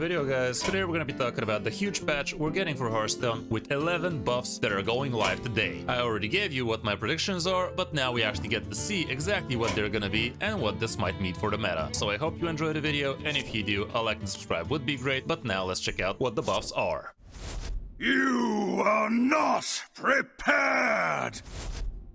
video, guys. Today we're gonna be talking about the huge patch we're getting for Hearthstone with 11 buffs that are going live today. I already gave you what my predictions are, but now we actually get to see exactly what they're gonna be and what this might mean for the meta. So I hope you enjoyed the video, and if you do, a like and subscribe would be great. But now let's check out what the buffs are. You are not prepared!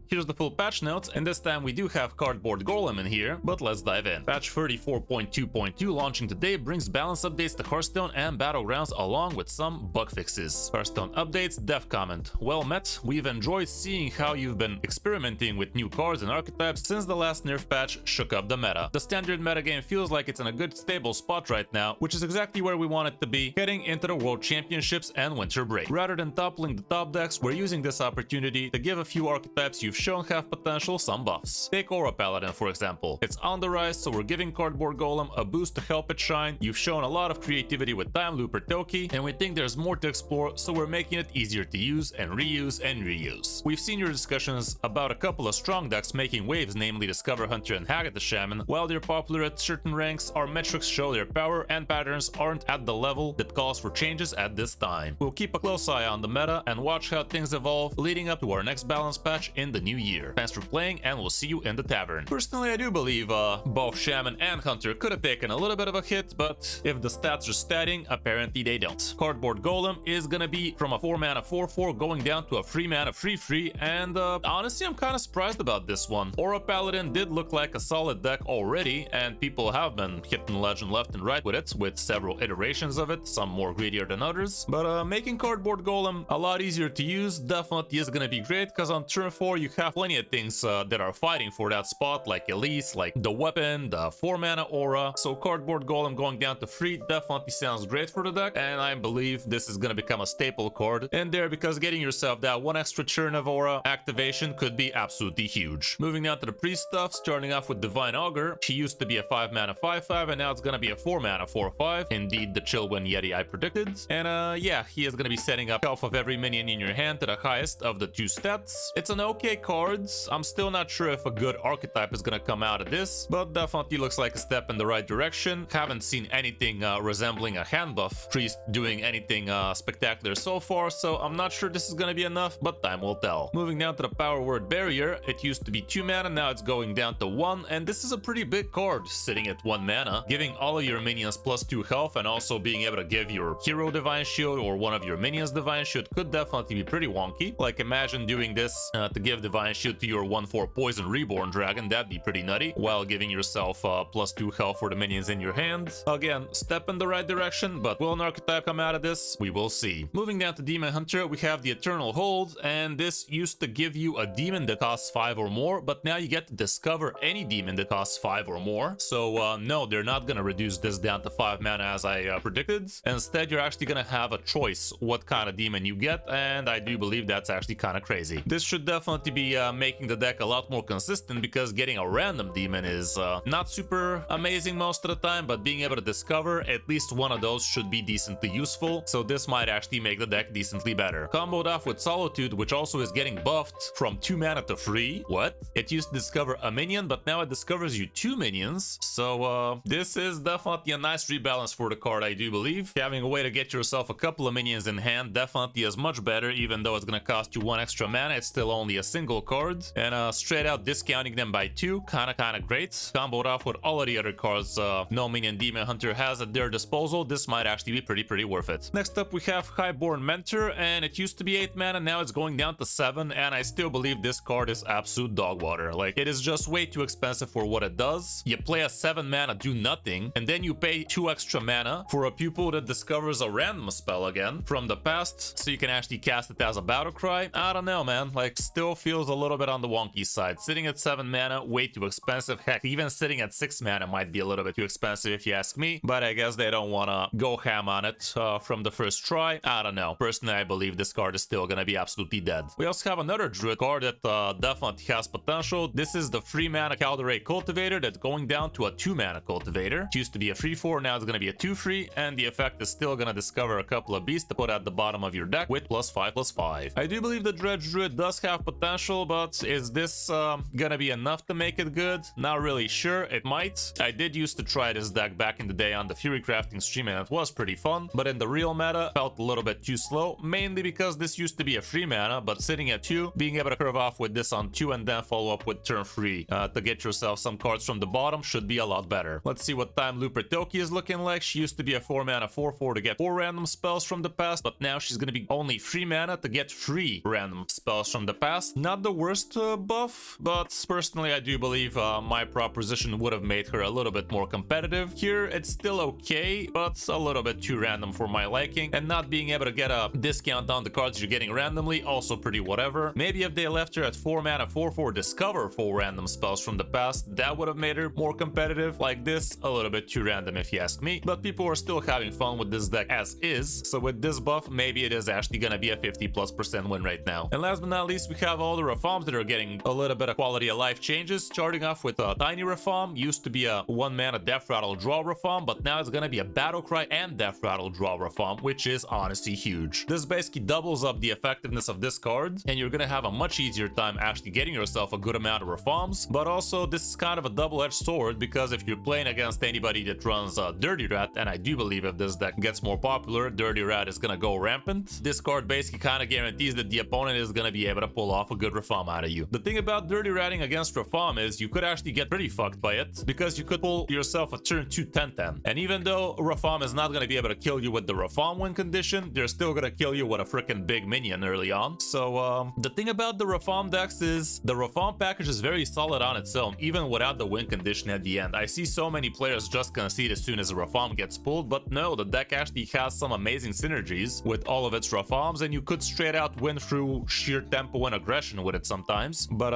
Here's the full patch notes, and this time we do have Cardboard Golem in here, but let's dive in. Patch 34.2.2 launching today brings balance updates to Hearthstone and Battlegrounds along with some bug fixes. Hearthstone updates, dev comment. Well met, we've enjoyed seeing how you've been experimenting with new cards and archetypes since the last nerf patch shook up the meta. The standard metagame feels like it's in a good stable spot right now, which is exactly where we want it to be, heading into the World Championships and Winter Break. Rather than toppling the top decks, we're using this opportunity to give a few archetypes you've shown have potential some buffs. Take Aura Paladin for example. It's on the rise, so we're giving Cardboard Golem a boost to help it shine. You've shown a lot of creativity with Time Looper Toki, and we think there's more to explore, so we're making it easier to use and reuse and reuse. We've seen your discussions about a couple of strong decks making waves, namely Discover Hunter and Haggard the Shaman. While they're popular at certain ranks, our metrics show their power and patterns aren't at the level that calls for changes at this time. We'll keep a close eye on the meta and watch how things evolve leading up to our next balance patch in the new year. Thanks for playing, and we'll see you in the tavern. Personally, I do believe both Shaman and Hunter could have taken a little bit of a hit, but if the stats are statting, apparently they don't. Cardboard Golem is gonna be from a 4 mana 4/4 going down to a 3 mana 3/3, and honestly I'm kind of surprised about this one. Aura Paladin did look like a solid deck already, and people have been hitting legend left and right with it, with several iterations of it, some more greedier than others, but making Cardboard Golem a lot easier to use definitely is gonna be great, because on turn 4 you have plenty of things that are fighting for that spot, like Elise, like the weapon, the 4 mana aura. So Cardboard Golem going down to 3 definitely sounds great for the deck, and I believe this is gonna become a staple card in there, because getting yourself that one extra churn of aura activation could be absolutely huge. Moving down to the priest stuff, starting off with Divine Augur. She used to be a 5 mana 5/5, and now it's gonna be a 4 mana 4/5. Indeed, the Chillwind Yeti I predicted. And yeah, he is gonna be setting up half of every minion in your hand to the highest of the 2 stats. It's an okay card. I'm still not sure if a good archetype is gonna come out of this, but definitely looks like a step in the right direction. Haven't seen anything resembling a hand buff priest doing anything spectacular so far, so I'm not sure this is gonna be enough, but time will tell. Moving down to the Power Word Barrier, it used to be 2 mana, now it's going down to 1, and this is a pretty big card, sitting at 1 mana, giving all of your minions +2 health, and also being able to give your hero Divine Shield or one of your minions Divine Shield could definitely be pretty wonky. Like, imagine doing this to give Divine Shield to your 1/4 poison reborn dragon. That'd be pretty nutty, while giving yourself +2 health for the minions in your hand. Again, step in the right direction, but will an archetype come out of this? We will see. Moving down to Demon Hunter, we have the Eternal Hold, and this used to give you a demon that costs 5 or more, but now you get to discover any demon that costs 5 or more. So no, they're not gonna reduce this down to 5 mana as I predicted. Instead, you're actually gonna have a choice what kind of demon you get, and I do believe that's actually kind of crazy. This should definitely be making the deck a lot more consistent, because getting a random demon is not super amazing most of the time, but being able to discover at least one of those should be decently useful, so this might actually make the deck decently better. Comboed off with Solitude, which also is getting buffed from 2 mana to 3. What? It used to discover a minion, but now it discovers you 2 minions, so this is definitely a nice rebalance for the card, I do believe. Having a way to get yourself a couple of minions in hand definitely is much better, even though it's gonna cost you 1 extra mana, it's still only a single card, and straight out discounting them by 2, kinda great. Comboed off with all of the other cards no minion Demon Hunter has at their disposal, this might actually be pretty worth it. Next up we have Highborn Mentor, and it used to be 8 mana, now it's going down to 7, and I still believe this card is absolute dog water. Like, it is just way too expensive for what it does. You play a 7 mana do nothing, and then you pay 2 extra mana for a pupil that discovers a random spell again from the past, so you can actually cast it as a battle cry. I don't know, man, like, still feels a little bit on the wonky side. Sitting at 7 mana, way too expensive. Heck, even sitting at 6 mana might be a little bit too expensive if you ask me, but I guess they don't want to go ham on it from the first try. I don't know. Personally, I believe this card is still gonna be absolutely dead. We also have another Druid card that definitely has potential. This is the 3 mana Cultivator that's going down to a 2 mana Cultivator. It used to be a 3/4, now it's gonna be a 2/3, and the effect is still gonna discover a couple of beasts to put at the bottom of your deck with +5/+5. I do believe the Dredge Druid does have potential, potential, but is this gonna be enough to make it good? Not really sure. It might. I did used to try this deck back in the day on the Fury Crafting stream, and it was pretty fun, but in the real meta, felt a little bit too slow, mainly because this used to be a free mana, but sitting at 2, being able to curve off with this on 2 and then follow up with turn 3 to get yourself some cards from the bottom should be a lot better. Let's see what Time Looper Toki is looking like. She used to be a 4 mana 4/4 to get 4 random spells from the past, but now she's gonna be only 3 mana to get 3 random spells from the past. Not the worst buff, but personally I do believe my proposition would have made her a little bit more competitive. Here it's still okay, but a little bit too random for my liking, and not being able to get a discount on the cards you're getting randomly, also pretty whatever. Maybe if they left her at 4 mana 4/4 discover 4 random spells from the past, that would have made her more competitive. Like this, a little bit too random if you ask me, but people are still having fun with this deck as is, so with this buff maybe it is actually gonna be a 50+% win right now. And last but not least, we have all the Rafaams that are getting a little bit of quality of life changes, starting off with a Tiny Rafaam. Used to be a 1 mana Death Rattle draw Rafaam, but now it's gonna be a Battle Cry and Death Rattle draw Rafaam, which is honestly huge. This basically doubles up the effectiveness of this card, and you're gonna have a much easier time actually getting yourself a good amount of Rafaams. But also this is kind of a double-edged sword, because if you're playing against anybody that runs Dirty Rat, and I do believe if this deck gets more popular, Dirty Rat is gonna go rampant. This card basically kind of guarantees that the opponent is gonna be able to pull off a good Rafaam out of you. The thing about Dirty Ratting against Rafaam is you could actually get pretty fucked by it, because you could pull yourself a turn 2 10-10. And even though Rafaam is not gonna be able to kill you with the Rafaam win condition, they're still gonna kill you with a freaking big minion early on. So the thing about the Rafaam decks is the Rafaam package is very solid on its own, even without the win condition at the end. I see so many players just concede as soon as a Rafaam gets pulled, but no, the deck actually has some amazing synergies with all of its Rafaams, and you could straight out win through sheer tempo and aggression with it sometimes. But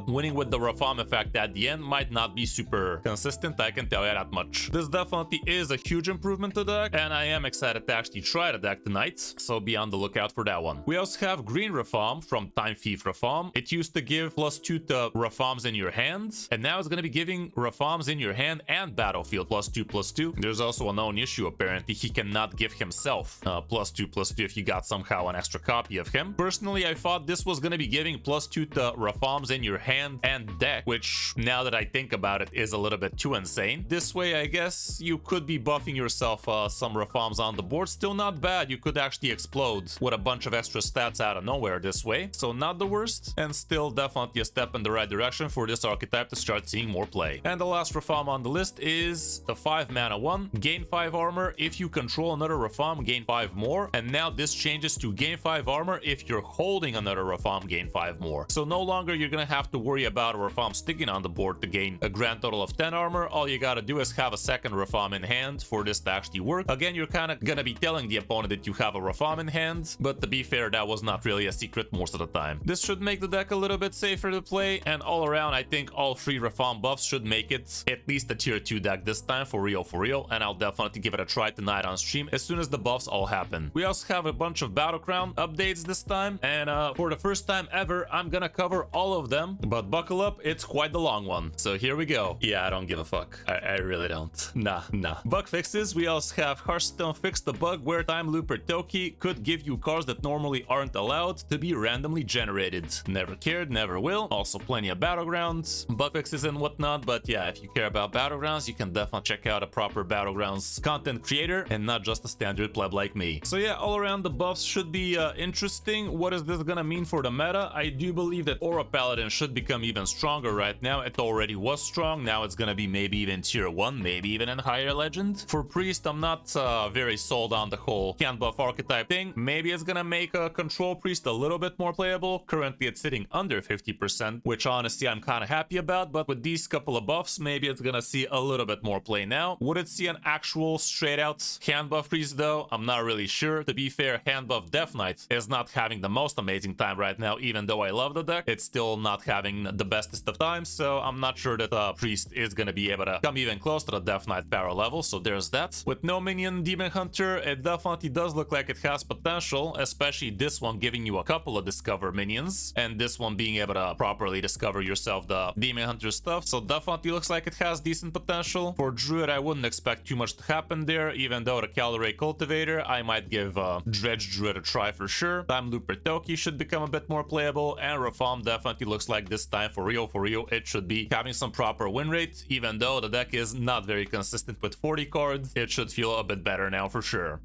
winning with the Rafaam effect at the end might not be super consistent, I can tell you that much. This definitely is a huge improvement to the deck, and I am excited to actually try the deck tonight, so be on the lookout for that one. We also have Green Rafaam from Time Thief Rafaam. It used to give +2 to Rafaams in your hand, and now it's going to be giving Rafaams in your hand and battlefield +2/+2. There's also a known issue apparently, he cannot give himself +2/+2 if you got somehow an extra copy of him. Personally, I thought this was going to be giving +2 to Rafaams in your hand and deck, which now that I think about it is a little bit too insane. This way I guess you could be buffing yourself some Rafaams on the board. Still not bad, you could actually explode with a bunch of extra stats out of nowhere this way, so not the worst, and still definitely a step in the right direction for this archetype to start seeing more play. And the last Rafaam on the list is the 5 mana 1, gain 5 armor if you control another Rafaam, gain 5 more, and now this changes to gain 5 armor if you're holding another Rafaam, gain 5 more. So no longer you're gonna have to worry about a Rafaam sticking on the board to gain a grand total of 10 armor. All you gotta do is have a second Rafaam in hand for this to actually work. Again, you're kind of gonna be telling the opponent that you have a Rafaam in hand, but to be fair, that was not really a secret most of the time. This should make the deck a little bit safer to play, and all around I think all 3 Rafaam buffs should make it at least a tier 2 deck this time for real, and I'll definitely give it a try tonight on stream as soon as the buffs all happen. We also have a bunch of Battleground updates this time, and for the first time ever I'm gonna cover all of them, but buckle up, it's quite the long one. So here we go. Yeah, I don't give a fuck. I really don't. Nah. Bug fixes. We also have Hearthstone fixed the bug where Time Looper Toki could give you cards that normally aren't allowed to be randomly generated. Never cared, never will. Also plenty of Battlegrounds bug fixes and whatnot, but yeah, if you care about Battlegrounds, you can definitely check out a proper Battlegrounds content creator and not just a standard pleb like me. So yeah, all around the buffs should be interesting. What is this gonna mean for the meta? I do believe that Aura Paladin should become even stronger right now. It already was strong, now it's gonna be maybe even tier 1, maybe even in higher legend. For Priest, I'm not very sold on the whole can't buff archetype thing. Maybe it's gonna make a Control Priest a little bit more playable. Currently it's sitting under 50%, which honestly I'm kind of happy about, but with these couple of buffs, maybe it's gonna see a little bit more play now. Would it see an actual straight out hand buff Priest though? I'm not really sure. To be fair, hand buff Death Knight is not having the most amazing time right now, even though I love the deck. It's still not having the bestest of times, so I'm not sure that Priest is gonna be able to come even close to the Death Knight power level, so there's that. With no minion Demon Hunter, it definitely does look like it has potential, especially this one giving you a couple of discover minions, and this one being able to properly discover yourself the Demon Hunter stuff, so definitely looks like it has decent potential. For Druid, I wouldn't expect too much to happen there, even though the Calorie Cultivator, I might give Dredge Druid a try for sure. Time Looper Toki should become a bit more playable, and Rafaam definitely looks like this time for real, it should be having some proper win rate. Even though the deck is not very consistent with 40 cards, it should feel a bit better now for sure.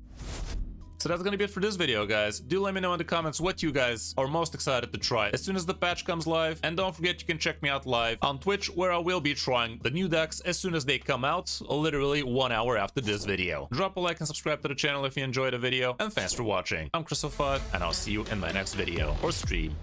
So that's gonna be it for this video, guys. Do let me know in the comments what you guys are most excited to try as soon as the patch comes live. And don't forget, you can check me out live on Twitch, where I will be trying the new decks as soon as they come out, literally 1 hour after this video. Drop a like and subscribe to the channel if you enjoyed the video, and thanks for watching. I'm Kris, and I'll see you in my next video or stream.